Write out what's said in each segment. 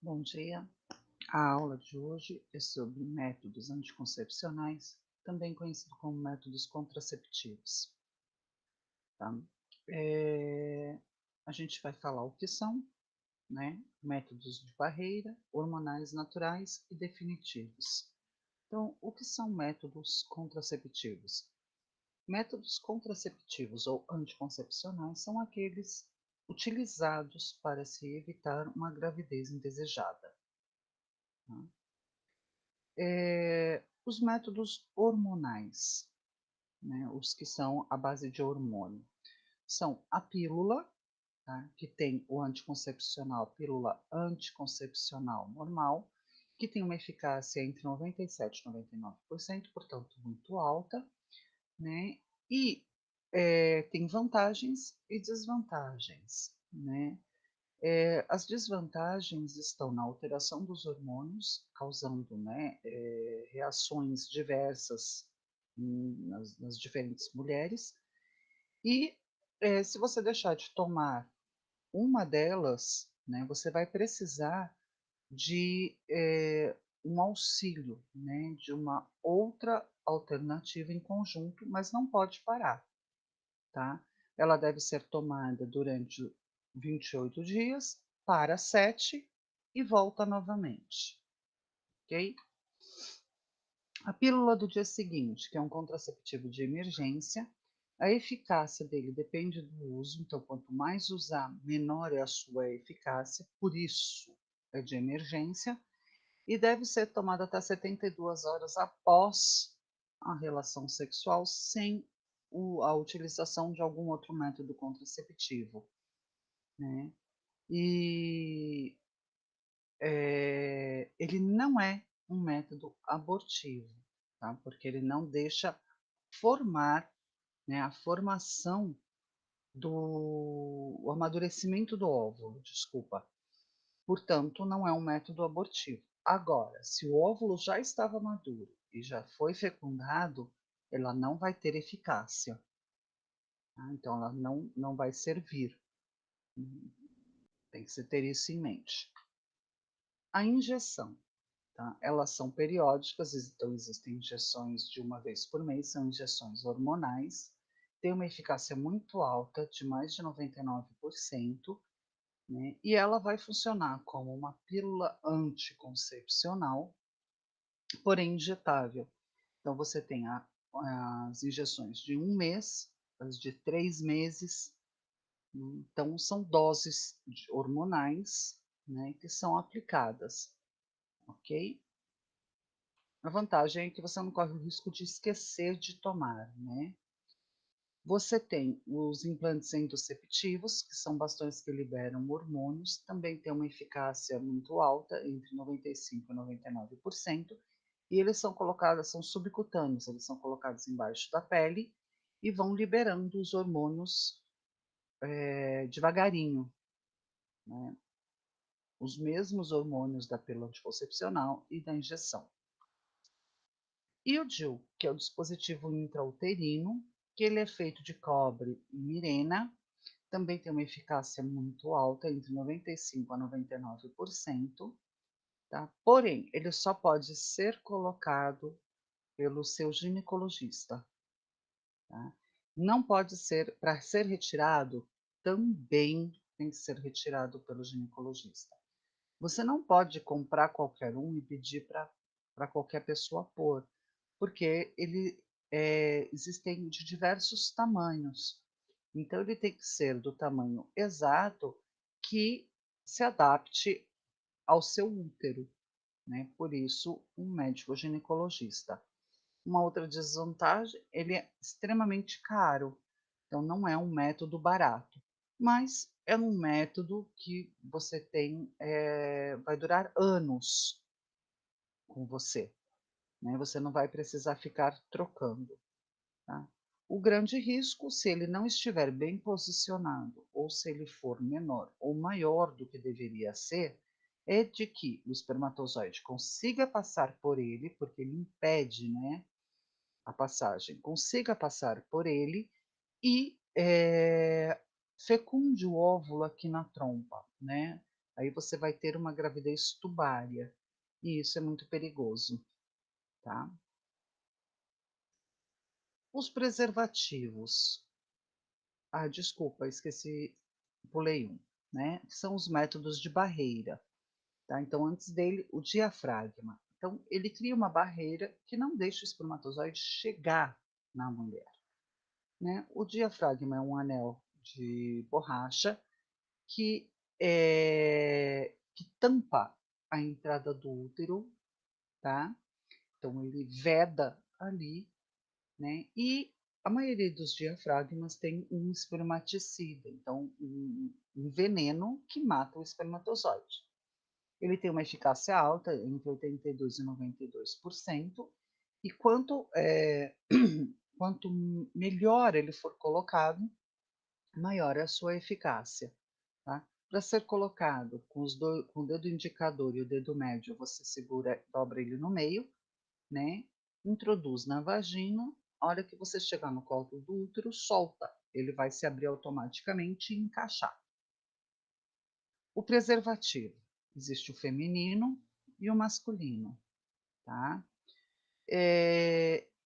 Bom dia. A aula de hoje é sobre métodos anticoncepcionais, também conhecido como métodos contraceptivos. Tá? É, a gente vai falar o que são, né? Métodos de barreira, hormonais naturais e definitivos. Então, o que são métodos contraceptivos? Métodos contraceptivos ou anticoncepcionais são aqueles utilizados para se evitar uma gravidez indesejada. Tá? Os métodos hormonais, né, os que são à base de hormônio, são a pílula, tá, que tem o anticoncepcional, pílula anticoncepcional normal, que tem uma eficácia entre 97% e 99%, portanto muito alta, né, e tem vantagens e desvantagens, né. As desvantagens estão na alteração dos hormônios, causando, né, reações diversas nas diferentes mulheres. E se você deixar de tomar uma delas, né, você vai precisar de um auxílio, né, de uma outra alternativa em conjunto, mas não pode parar, tá? Ela deve ser tomada durante 28 dias, para 7 e volta novamente, ok? A pílula do dia seguinte, que é um contraceptivo de emergência, a eficácia dele depende do uso, então quanto mais usar, menor é a sua eficácia, por isso é de emergência, e deve ser tomada até 72 horas após a relação sexual, sem a utilização de algum outro método contraceptivo, né? E ele não é um método abortivo, tá? Porque ele não deixa formar, né, a formação do o amadurecimento do óvulo, desculpa. Portanto, não é um método abortivo. Agora, se o óvulo já estava maduro e já foi fecundado, ela não vai ter eficácia, tá? Então ela não vai servir. Tem que se ter isso em mente. A injeção, tá? Elas são periódicas, então existem injeções de uma vez por mês, são injeções hormonais, tem uma eficácia muito alta, de mais de 99%, né? E ela vai funcionar como uma pílula anticoncepcional, porém injetável. Então você tem as injeções de um mês, as de 3 meses, né? Então são doses hormonais, né, que são aplicadas, ok? A vantagem é que você não corre o risco de esquecer de tomar, né? Você tem os implantes endoceptivos, que são bastões que liberam hormônios, também tem uma eficácia muito alta, entre 95% e 99%, e eles são colocados, são subcutâneos, eles são colocados embaixo da pele e vão liberando os hormônios devagarinho, né? Os mesmos hormônios da pílula anticoncepcional e da injeção. E o DIU, que é o dispositivo intrauterino, que ele é feito de cobre e mirena, também tem uma eficácia muito alta, entre 95% a 99%, tá? Porém, ele só pode ser colocado pelo seu ginecologista, tá? Não pode ser, para ser retirado, também tem que ser retirado pelo ginecologista. Você não pode comprar qualquer um e pedir para qualquer pessoa pôr, porque existem de diversos tamanhos. Então ele tem que ser do tamanho exato que se adapte ao seu útero, né? Por isso, um médico ginecologista. Uma outra desvantagem, ele é extremamente caro, então não é um método barato, mas é um método que você tem, vai durar anos com você, né? Você não vai precisar ficar trocando, tá? O grande risco, se ele não estiver bem posicionado ou se ele for menor ou maior do que deveria ser, é de que o espermatozoide consiga passar por ele, porque ele impede, né, a passagem, consiga passar por ele e fecunde o óvulo aqui na trompa, né? aí você vai ter uma gravidez tubária, e isso é muito perigoso, tá. Os preservativos, desculpa, esqueci, pulei um, né, que são os métodos de barreira, tá. Então antes dele, o diafragma. Então ele cria uma barreira que não deixa o espermatozoide chegar na mulher, né. O diafragma é um anel de borracha que, que tampa a entrada do útero, tá. Então ele veda ali, né, e a maioria dos diafragmas tem um espermaticida, então um veneno que mata o espermatozoide. Ele tem uma eficácia alta, entre 82 e 92%, e quanto, quanto melhor ele for colocado, maior é a sua eficácia, tá. Para ser colocado com o dedo indicador e o dedo médio, você segura, dobra ele no meio, né, introduz na vagina, a hora que você chegar no colo do útero, solta, ele vai se abrir automaticamente e encaixar. O preservativo, existe o feminino e o masculino, tá.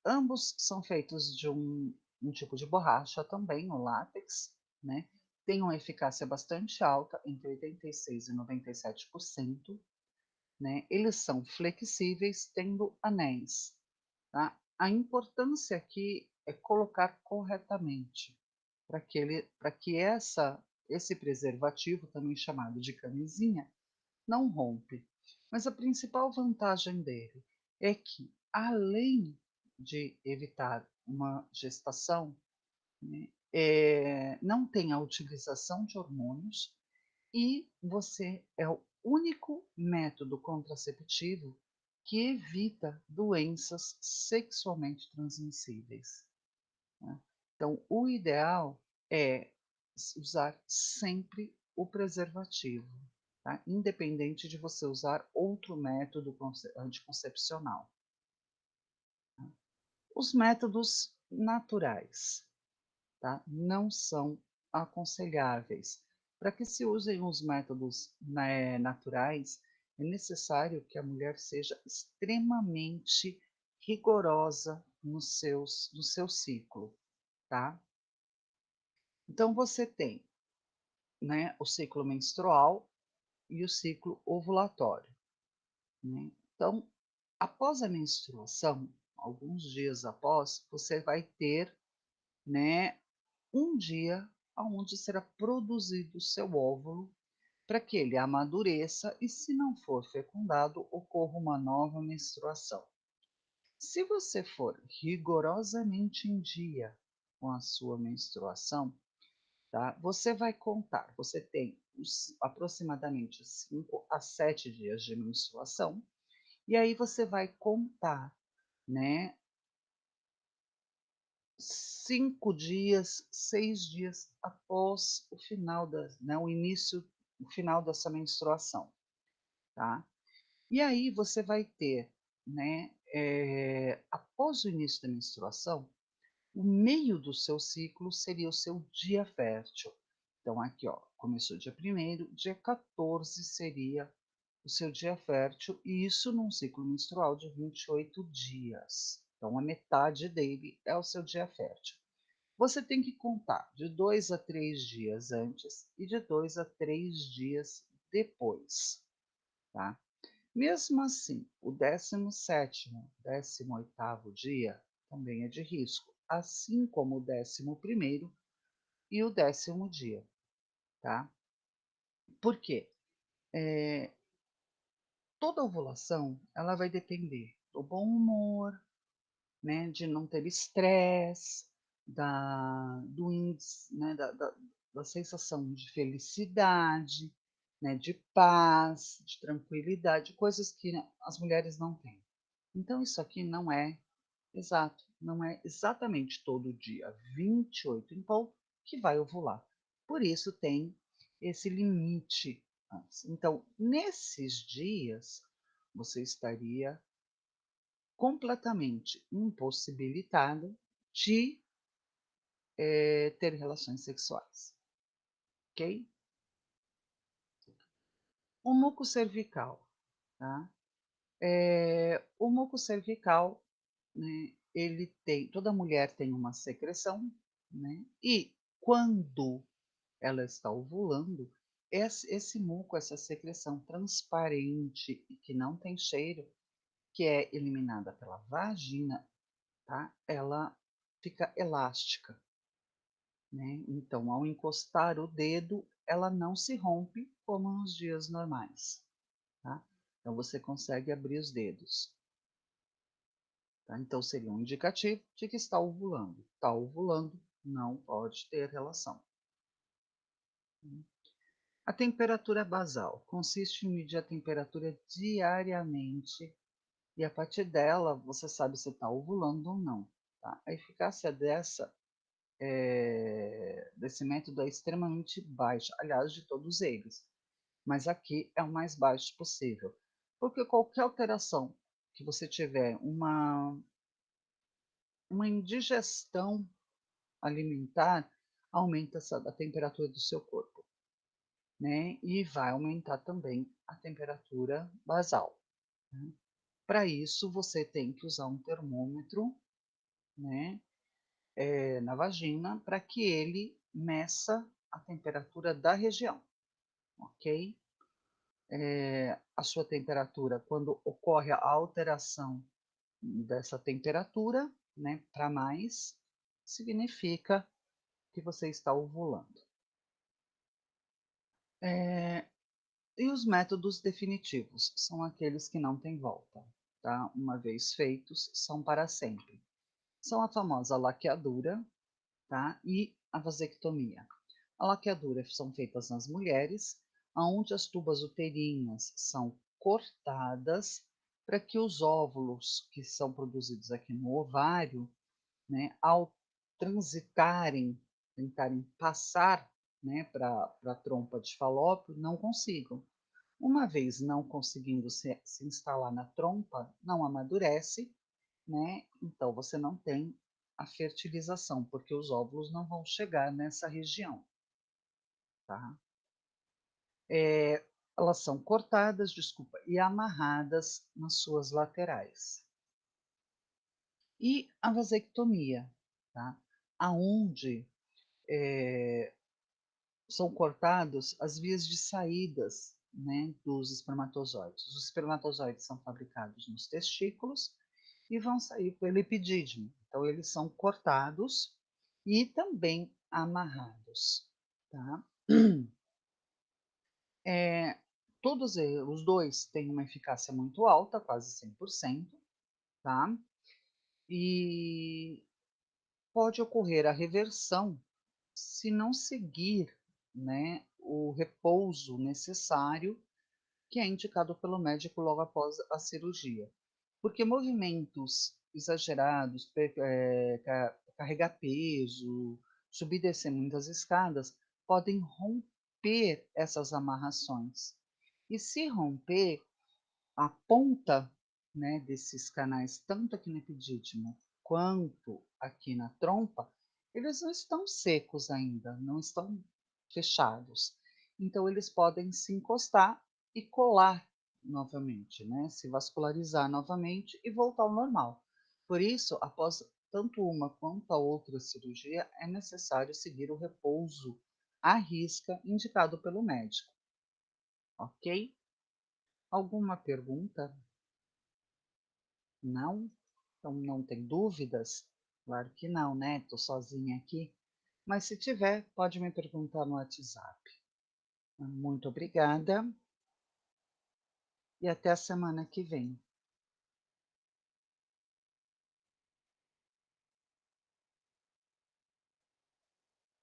Ambos são feitos de um tipo de borracha também, o látex, né, tem uma eficácia bastante alta, entre 86 e 97%, né, eles são flexíveis, tendo anéis, tá. A importância aqui é colocar corretamente, para que esse preservativo, também chamado de camisinha, não rompe. Mas a principal vantagem dele é que, além de evitar uma gestação, né, não tem a utilização de hormônios e você é o único método contraceptivo que evita doenças sexualmente transmissíveis, né. Então, o ideal é usar sempre o preservativo, tá, independente de você usar outro método anticoncepcional. Os métodos naturais, tá, não são aconselháveis. Para que se usem os métodos, né, naturais, é necessário que a mulher seja extremamente rigorosa no seu ciclo, tá. Então você tem, né, o ciclo menstrual e o ciclo ovulatório, né. Então, após a menstruação, alguns dias após, você vai ter, né, um dia aonde será produzido o seu óvulo para que ele amadureça e, se não for fecundado, ocorra uma nova menstruação. Se você for rigorosamente em dia com a sua menstruação, tá, você vai contar, você tem aproximadamente 5 a 7 dias de menstruação, e aí você vai contar, né, 5 dias, 6 dias após o final né, o final dessa menstruação, tá. E aí você vai ter, né, após o início da menstruação, o meio do seu ciclo seria o seu dia fértil. Então aqui, ó, começou dia 1º, dia 14 seria o seu dia fértil, e isso num ciclo menstrual de 28 dias. Então a metade dele é o seu dia fértil. Você tem que contar de 2 a 3 dias antes e de 2 a 3 dias depois, tá. Mesmo assim, o 17º, 18º dia também é de risco, assim como o 11º e o 10º dia, tá. Por quê? Eh, Toda ovulação, ela vai depender do bom humor, né, de não ter estresse, do índice, né, da sensação de felicidade, né, de paz, de tranquilidade, coisas que as mulheres não têm. Então isso aqui não é exato, não é exatamente todo dia 28 em ponto que vai ovular. Por isso tem esse limite antes. Então, nesses dias, você estaria completamente impossibilitada de, ter relações sexuais, ok? O muco cervical, tá? O muco cervical, né, ele tem toda mulher tem uma secreção, né, e quando ela está ovulando, esse muco, essa secreção transparente e que não tem cheiro, que é eliminada pela vagina, tá, ela fica elástica, né, então ao encostar o dedo, ela não se rompe como nos dias normais, tá. Então você consegue abrir os dedos. Tá? Então seria um indicativo de que está ovulando. Está ovulando, não pode ter relação. A temperatura basal consiste em medir a temperatura diariamente e a partir dela você sabe se está ovulando ou não. Tá? A eficácia desse método é extremamente baixa, aliás, de todos eles, mas aqui é o mais baixo possível, porque qualquer alteração que você tiver, uma indigestão alimentar, aumenta a temperatura do seu corpo, né? E vai aumentar também a temperatura basal. Né? Para isso, você tem que usar um termômetro, né? Na vagina, para que ele meça a temperatura da região, ok? A sua temperatura, quando ocorre a alteração dessa temperatura, né, para mais, significa que você está ovulando. E os métodos definitivos são aqueles que não têm volta, tá? Uma vez feitos, são para sempre. São a famosa laqueadura, tá? E a vasectomia. A laqueadura são feitas nas mulheres, onde as tubas uterinas são cortadas para que os óvulos que são produzidos aqui no ovário, né, ao transitarem, tentarem passar, né, para a trompa de falópio, não consigam. Uma vez não conseguindo se instalar na trompa, não amadurece, né? Então você não tem a fertilização, porque os óvulos não vão chegar nessa região, tá? É, elas são cortadas, desculpa, e amarradas nas suas laterais. E a vasectomia, tá? Aonde são cortados as vias de saídas, né, dos espermatozoides. Os espermatozoides são fabricados nos testículos e vão sair pelo epidídimo. Então, eles são cortados e também amarrados. Tá? Todos os dois têm uma eficácia muito alta, quase 100%, tá? E pode ocorrer a reversão se não seguir, né, o repouso necessário que é indicado pelo médico logo após a cirurgia. Porque movimentos exagerados, carregar peso, subir e descer muitas escadas, podem romper essas amarrações. E se romper, a ponta, né, desses canais, tanto aqui no epidídimo quanto aqui na trompa, eles não estão secos ainda, não estão fechados. Então, eles podem se encostar e colar novamente, né, se vascularizar novamente e voltar ao normal. Por isso, após tanto uma quanto a outra cirurgia, é necessário seguir o repouso à risca indicado pelo médico, ok? Alguma pergunta? Não? Então não tem dúvidas? Claro que não, né? Tô sozinha aqui. Mas se tiver, pode me perguntar no WhatsApp. Muito obrigada e até a semana que vem.